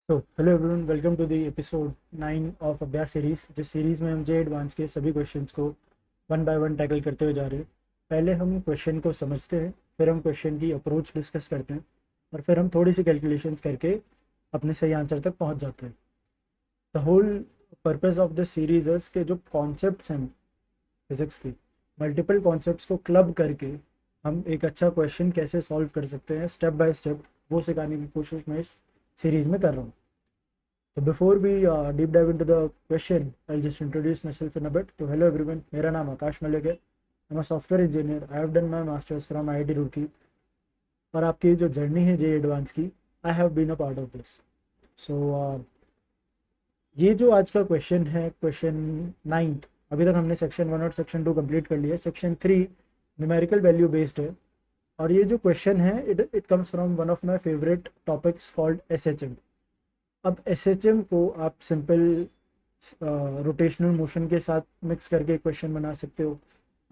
तो hello everyone, welcome to the episode 9 of Abhyas series. जिस series में हम जे एडवांस के सभी क्वेश्चंस को वन बाय वन टैकल करते हुए जा रहे हैं। पहले हम क्वेश्चन को समझते हैं, फिर हम क्वेश्चन की अप्रोच डिस्कस करते हैं, और फिर हम थोड़ी सी कैलकुलेशंस करके अपने सही आंसर तक पहुंच जाते हैं। The whole purpose of this series है कि जो कॉन्सेप्ट्स हैं फिज़िक्स की, मल्टीपल कॉन्सेप्ट्स को क्लब करके हम एक अच्छा क्वेश्चन कैसे सॉल्व कर सकते हैं स्टेप बाय स्टेप, वो सिखाने की कोशिश मैं इस सीरीज़ में कर रहा हूँ। So before we deep dive into the question, I'll just introduce myself in a bit. So hello everyone, मेरा नाम आकाश मलिक है। I'm a software engineer. I have done my masters from IIT Roorkee. और आपकी जो जर्नी है जे advance की, I have been a part of this. So ये जो आज का क्वेश्चन है, क्वेश्चन 9th, अभी तक हमने सेक्शन 1 और सेक्शन 2 कंप्लीट कर लिया। सेक्शन 3 न्यूमेरिकल वैल्यू बेस्ड है। और ये जो क्वेश्चन है, it comes from one of my favourite topics called SHM. अब एसएचएम को आप सिंपल रोटेशनल मोशन के साथ मिक्स करके क्वेश्चन बना सकते हो।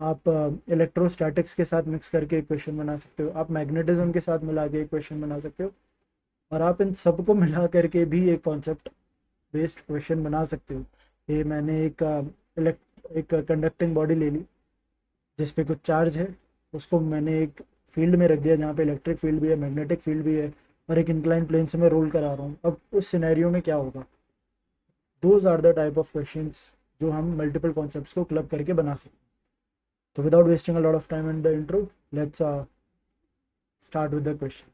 आप इलेक्ट्रोस्टैटिक्स के साथ मिक्स करके क्वेश्चन बना सकते हो। आप मैग्नेटिज्म के साथ मिला के क्वेश्चन बना सकते हो। और आप इन सबको मिला करके भी एक कॉन्सेप्ट बेस्ड क्वेश्चन बना सकते हो। ये मैंने एक कंडक्टिंग बॉडी ले ली जिस पे कुछ चार्ज है, उसको मैंने एक फील्ड में रख दिया जहाँ पे इलेक्ट्रिक फील्ड भी है, मैग्नेटिक फील्ड भी है, और एक इंक्लाइन प्लेन से मैं रोल करा रहा हूँ। अब उस सिनेरियो में क्या होगा? Those are the type of questions जो हम मल्टीपल कॉन्सेप्ट्स को क्लब करके बना सकते हैं। तो without wasting a lot of time in the intro, let's start with the question.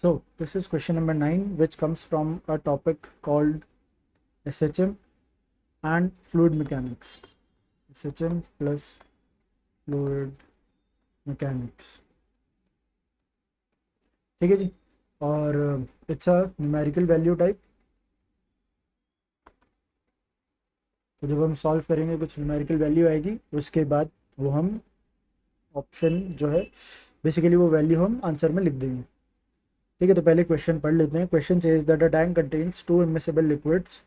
So this is question number 9, which comes from a topic called SHM and fluid mechanics. SHM plus fluid mechanics, ठीक है जी। और it's a numerical value type. तो जब हम solve करेंगे कुछ numerical value आएगी, उसके बाद वो हम ऑप्शन जो है, बेसिकली वो वैल्यू हम आंसर में लिख देंगे। ठीक है, तो पहले क्वेश्चन पढ़ लेते हैं। Question says that a tank contains two immiscible liquids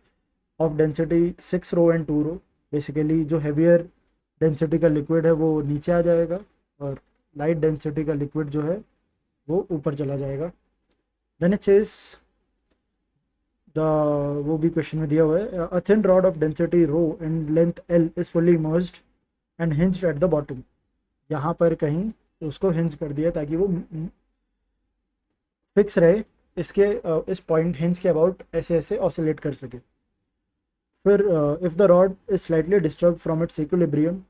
of density 6 rho and 2 rho. Basically जो हैवियर डेंसिटी का लिक्विड है वो नीचे आ जाएगा, और लाइट डेंसिटी का लिक्विड जो है वो ऊपर चला जाएगा। देन इट सेज द, वो भी क्वेश्चन में दिया हुआ है, a thin rod of density rho and length L is fully immersed and hinged at the bottom. यहाँ पर कहीं उसको हिंज कर दिया ताकि वो फिक्स रहे, इसके इस पॉइंट हिंज के अबाउट ऐसे ऐसे ऑसिलेट कर सके। फिर if the rod is slightly disturb from its equilibrium,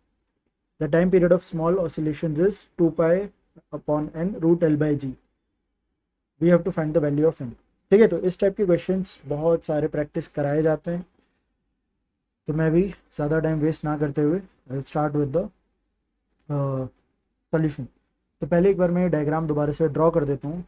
the time period of small oscillations is 2 pi upon n root L by g. We have to find the value of n. ठीक है, तो इस type के questions बहुत सारे practice कराए जाते हैं, तो मैं भी ज़्यादा टाइम वेस्ट ना करते हुए I will start with the solution. तो पहले एक बार मैं डायग्राम दोबारा से ड्रॉ कर देता हूँ।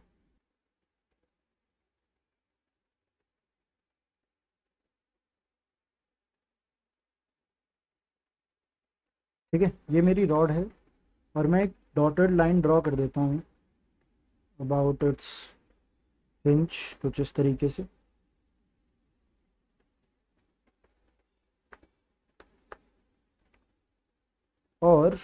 ठीक है, ये मेरी रॉड है, और मैं एक डॉटेड लाइन ड्रॉ कर देता हूँ अबाउट इट्स हिंज, कुछ इस तरीके से। और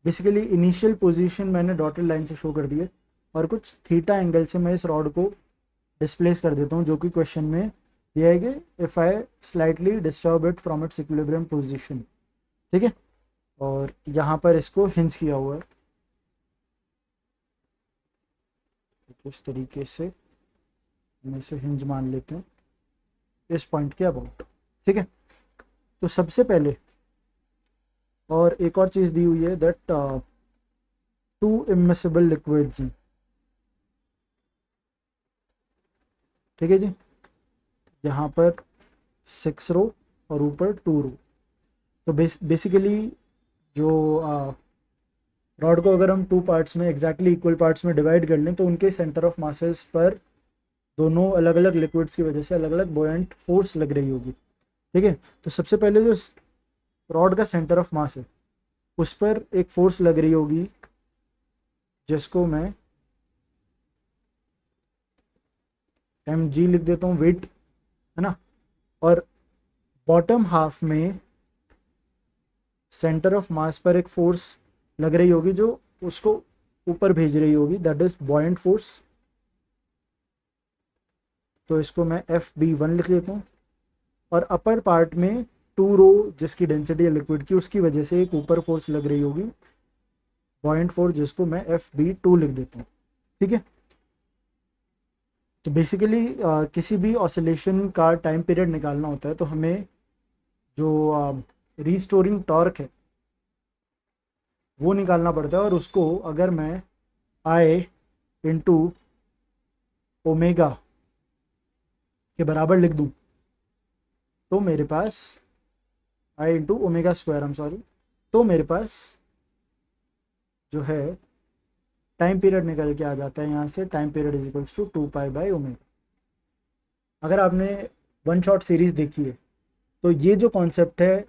बेसिकली इनिशियल पोजीशन मैंने डॉटेड लाइन से शो कर दी है, और कुछ थीटा एंगल से मैं इस रॉड को डिस्प्लेस कर देता हूँ, जो कि क्वेश्चन में दिया है कि if I slightly disturb it from its equilibrium position. ठीक है, और यहाँ पर इसको हिंज किया हुआ है इस तरीके से, हम इसे हिंज मान लेते हैं इस पॉइंट के अबाउट। ठीक है, तो सबसे पहले और एक और चीज़ दी हुई है दैट टू इमिसिबल लिक्विड्स हैं। ठीक है जी, यहाँ पर 6 रो और ऊपर 2 रो। तो बेसिकली जो रॉड को अगर हम 2 पार्ट्स में एग्जैक्टली इक्वल पार्ट्स में डिवाइड कर लें, तो उनके सेंटर ऑफ मासेस पर दोनों अलग अलग लिक्विड्स की वजह से अलग अलग बॉयंट फोर्स लग रही होगी। ठीक है, तो सबसे पहले जो रॉड का सेंटर ऑफ मास है उस पर एक फोर्स लग रही होगी, जिसको मैं एम जी लिख देता हूँ वेट, है ना। और बॉटम हाफ में सेंटर ऑफ मास पर एक फोर्स लग रही होगी जो उसको ऊपर भेज रही होगी, दैट इज बॉयंट फोर्स। तो इसको मैं एफ बी वन लिख लेता हूँ। और अपर पार्ट में 2 रो जिसकी डेंसिटी है लिक्विड की, उसकी वजह से एक ऊपर फोर्स लग रही होगी बॉयंट फोर्स, जिसको मैं एफ बी टू लिख देता हूँ। ठीक है। तो बेसिकली किसी भी ऑसिलेशन का टाइम पीरियड निकालना होता है तो हमें जो रीस्टोरिंग टॉर्क है वो निकालना पड़ता है, और उसको अगर मैं आई इंटू ओमेगा के बराबर लिख दूं तो मेरे पास आई इंटू ओमेगा स्क्वायर, हम सॉरी, तो मेरे पास जो है टाइम पीरियड निकल के आ जाता है यहाँ से, time period is equals to 2 pi omega. अगर आपने वन शॉट सीरीज देखी है तो ये जो कॉन्सेप्ट है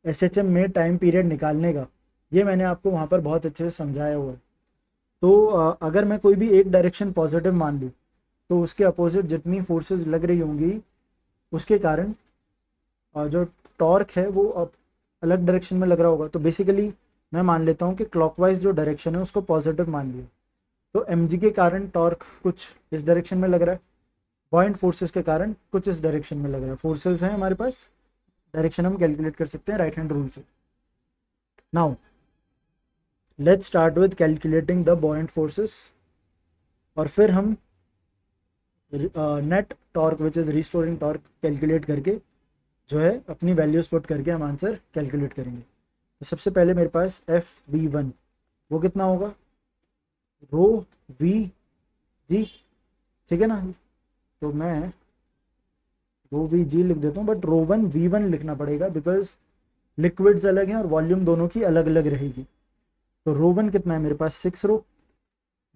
एसएचएम में टाइम पीरियड निकालने का, ये मैंने आपको वहाँ पर बहुत अच्छे से समझाया हुआ है। तो अगर मैं कोई भी एक डायरेक्शन पॉजिटिव मान लूँ तो उसके अपोजिट जितनी फोर्सेस लग रही होंगी उसके कारण जो टॉर्क है वो अब अलग डायरेक्शन में लग रहा होगा। तो बेसिकली मैं मान लेता हूँ कि क्लॉकवाइज जो डायरेक्शन है उसको पॉजिटिव मान लिया, तो एम के कारण टॉर्क कुछ इस डायरेक्शन में लग रहा है, पॉइंट फोर्सेस के कारण कुछ इस डायरेक्शन में लग रहा है। फोर्सेस हैं हमारे पास, डायरेक्शन हम कैलकुलेट कर सकते हैं राइट हैंड रूल से। Now let's start with calculating the buoyant forces, और फिर हम net torque which is restoring torque calculate करके जो है अपनी वैल्यूज पुट करके हम आंसर कैलकुलेट करेंगे। तो सबसे पहले मेरे पास एफ बी वन वो कितना होगा, रो वी जी, ठीक है ना। तो मैं रो वी जी लिख देता हूँ, but rho one V one लिखना पड़ेगा बिकॉज लिक्विड्स अलग हैं और वॉल्यूम दोनों की अलग अलग रहेगी। तो रो वन कितना है मेरे पास 6 रो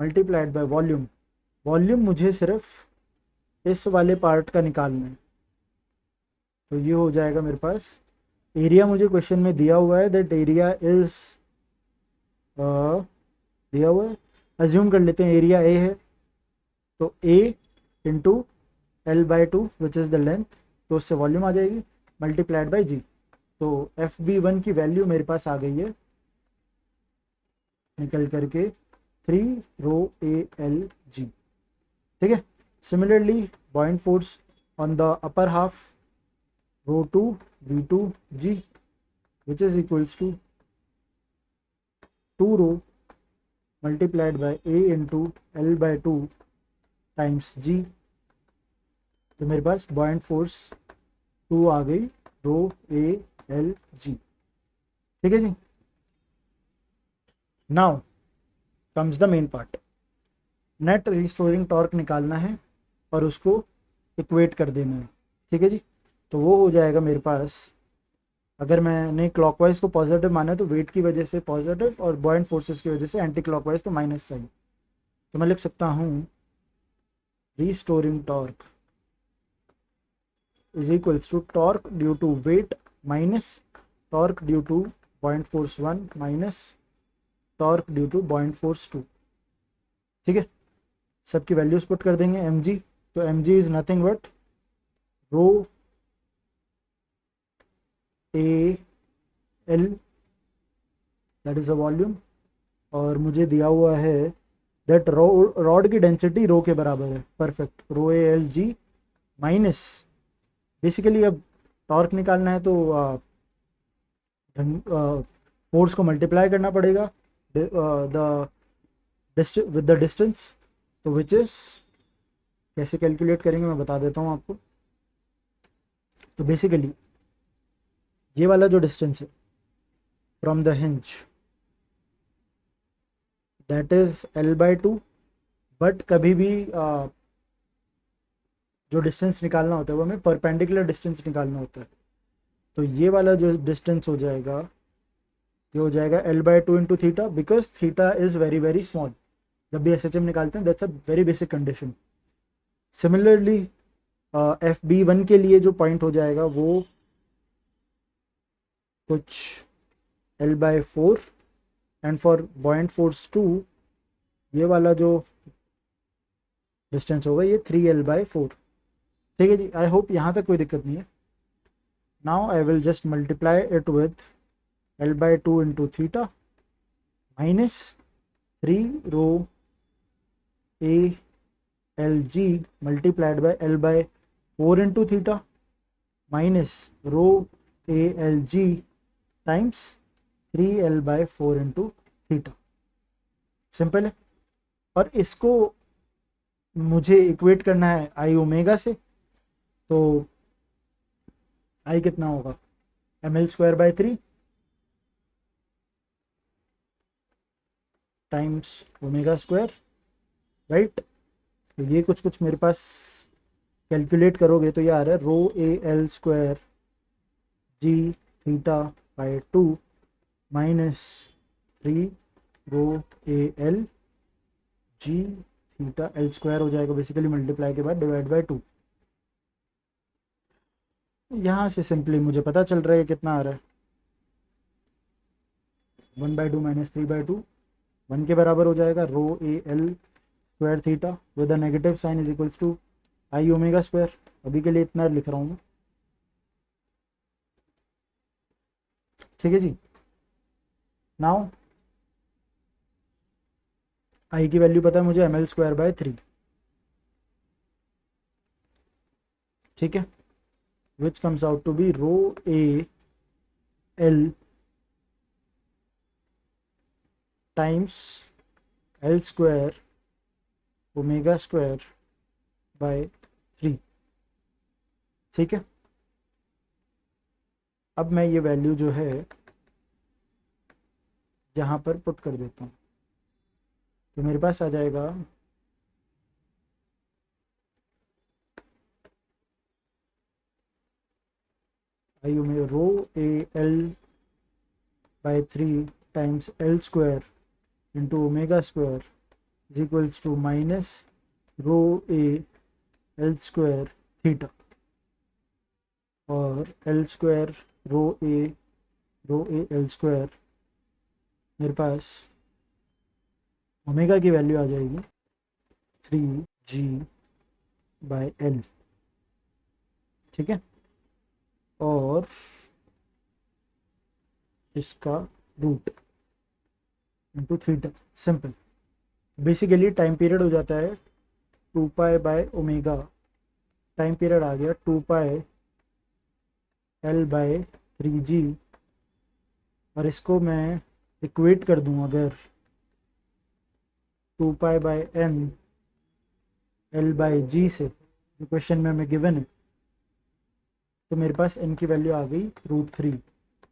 मल्टीप्लाइड बाय वॉल्यूम, वॉल्यूम मुझे सिर्फ इस वाले पार्ट का निकालना है, तो ये हो जाएगा मेरे पास। एरिया मुझे क्वेश्चन में दिया हुआ है, दैट एरिया इज दिया हुआ है, अज्यूम कर लेते हैं एरिया ए है, तो A into L/2 which is the length, तो उससे वॉल्यूम आ जाएगी मल्टीप्लाइड बाई जी। तो एफ बी वन की वैल्यू मेरे पास आ गई है निकल करके 3 रो ए एल जी। ठीक है। Similarly buoyant force on the upper half rho two V two G which is equals to 2 rho multiplied by A into L/2 times G. तो मेरे पास बॉइंट फोर्स 2 आ गई रो ए एल जी। ठीक है जी। Now comes the main part, net restoring torque निकालना है और उसको इक्वेट कर देना है। ठीक है जी। तो वो हो जाएगा मेरे पास, अगर मैंने क्लॉकवाइज को पॉजिटिव माना है तो वेट की वजह से पॉजिटिव और बॉइंट फोर्सेस की वजह से एंटी क्लॉकवाइज तो माइनस साइन। तो मैं लिख सकता हूँ restoring torque is equals to torque due to weight minus torque due to buoyant force 1 minus torque due to buoyant force 2। ठीक है। सबकी वैल्यूज पुट कर देंगे एम जी, तो m g is nothing but rho A L that is a volume, और मुझे दिया हुआ है दैट रॉड की डेंसिटी रो के बराबर है, perfect, rho A L g minus, basically अब टॉर्क निकालना है तो फोर्स को मल्टीप्लाई करना पड़ेगा द विद द डिस्टेंस, तो विच इज कैसे कैलकुलेट करेंगे मैं बता देता हूँ आपको। तो बेसिकली ये वाला जो डिस्टेंस है from the hinge that is L/2, but कभी भी जो डिस्टेंस निकालना होता है वो हमें परपेंडिकुलर डिस्टेंस निकालना होता है। तो ये वाला जो डिस्टेंस हो जाएगा ये हो जाएगा L/2 into theta, because theta is very very small. जब भी SHM निकालते हैं that's a very basic condition. Similarly F B one के लिए जो पॉइंट हो जाएगा वो कुछ L/4, एंड फॉर बॉइंट फोर्स 2 ये वाला जो डिस्टेंस होगा ये 3l/4। ठीक है जी, आई होप यहाँ तक कोई दिक्कत नहीं है। Now I will just multiply it with l/2 into theta minus 3 rho A L g multiplied by l/4 into theta minus rho A L g times 3l/4 into theta. Simple है। और इसको मुझे इक्वेट करना है आई omega से, तो आई कितना होगा ml²/3 times omega square, right. तो ये कुछ मेरे पास कैलकुलेट करोगे तो ये आ रहा है rho A L square G थीटा/2 minus 3 rho A L G theta, L square हो जाएगा बेसिकली मल्टीप्लाई के बाद डिवाइड बाय 2। यहाँ से सिंपली मुझे पता चल रहा है कितना आ रहा है 1/2 माइनस 3/2 1 के बराबर हो जाएगा rho A L square theta with a negative sign is equals to I omega square. अभी के लिए इतना लिख रहा हूँ मैं। ठीक है जी। नाउ आई की वैल्यू पता है मुझे ml²/3। ठीक है, which comes out to be rho A L times L square omega square by 3। ठीक है, अब मैं ये वैल्यू जो है यहाँ पर पुट कर देता हूँ, तो मेरे पास आ जाएगा I omega rho A l/3 times L square into omega square is equals to minus rho A L square theta और L square rho A L square मेरे पास ओमेगा की वैल्यू आ जाएगी 3g/l। ठीक है, और इसका root into theta. Simple. Basically time period हो जाता है 2π/ओमेगा, टाइम पीरियड आ गया 2πl/3g, और इसको मैं इक्वेट कर दूं अगर 2π/n l/g से, जो क्वेश्चन में हमें गिवन है, तो मेरे पास n की वैल्यू आ गई √3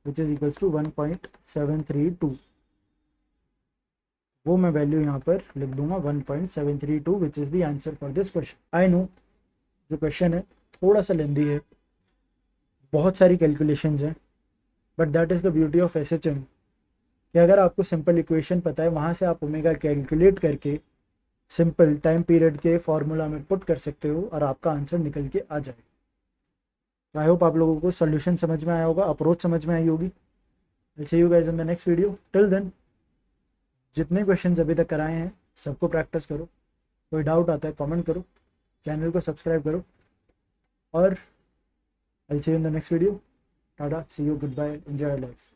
विच इज इक्वल्स टू 1.732। वो मैं वैल्यू यहाँ पर लिख दूंगा 1.732 विच is the answer for this question. I know जो क्वेश्चन है थोड़ा सा लेंदी है, बहुत सारी कैलकुलेशंस हैं, but that is the beauty of SHM कि अगर आपको सिंपल इक्वेशन पता है वहाँ से आप ओमेगा कैलकुलेट करके सिंपल टाइम पीरियड के फॉर्मूला में पुट कर सकते हो और आपका आंसर निकल के आ जाए। तो आई होप आप लोगों को सोल्यूशन समझ में आया होगा, अप्रोच समझ में आई होगी। Will see you guys in the next video. Till then जितने क्वेश्चंस अभी तक कराए हैं सबको प्रैक्टिस करो, कोई डाउट आता है कमेंट करो, चैनल को सब्सक्राइब करो, और I will see you in the next video. Tata, see you, good bye, enjoy life.